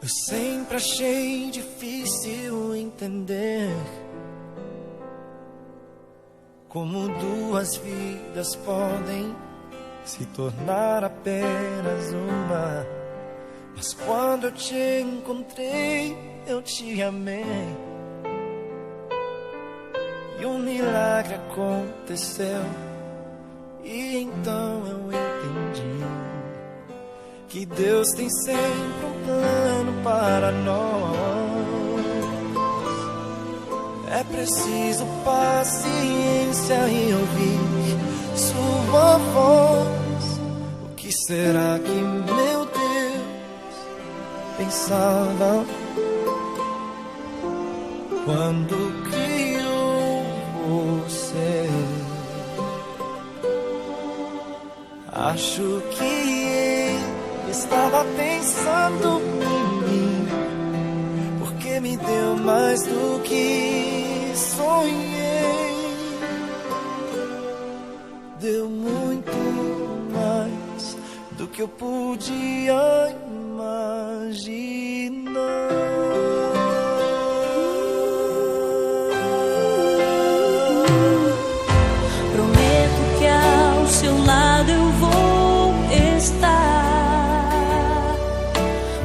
Eu sempre achei difícil entender como duas vidas podem se tornar apenas uma. Mas quando eu te encontrei, eu te amei, e um milagre aconteceu. E então eu entendi que Deus tem sempre um plano para nós. É preciso paciência e ouvir sua voz. O que será que meu Deus pensava quando criou você? Acho que ele estava pensando em mim, porque me deu mais do que sonhei. Deu muito mais do que eu podia imaginar. Prometo que ao seu lado eu vou estar.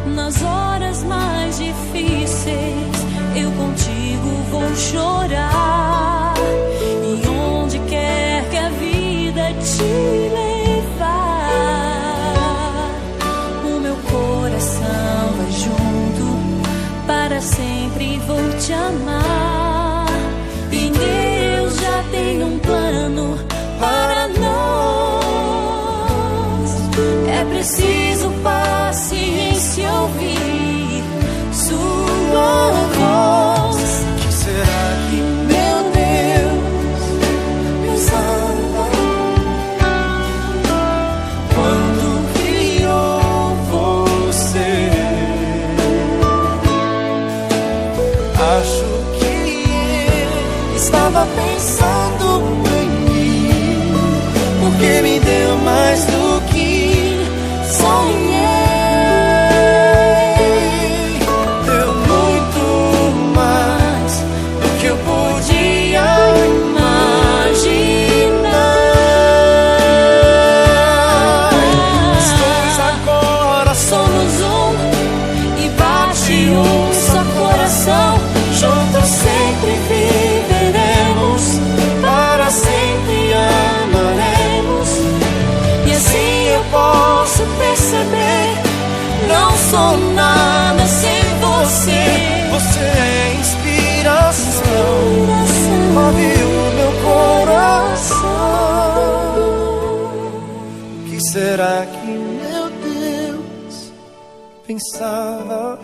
Nas horas mais difíceis eu contigo vou chorar. E onde quer que a vida te levar, o meu coração vai junto, para sempre vou te amar. E Deus já tem um plano para nós. É preciso paciência, ouvir sua voz. Que será que meu Deus pensava quando criou você? Acho que ele estava pensando em mim, porque me deu mais do que sonhei. Deu muito mais do que eu podia imaginar. Nós dois agora somos um, e bate um só coração. Juntos sempre viveremos, para sempre amaremos. E assim eu posso perceber, não sou nada sem você. Você é inspiração, move o meu coração. O que será que meu Deus pensava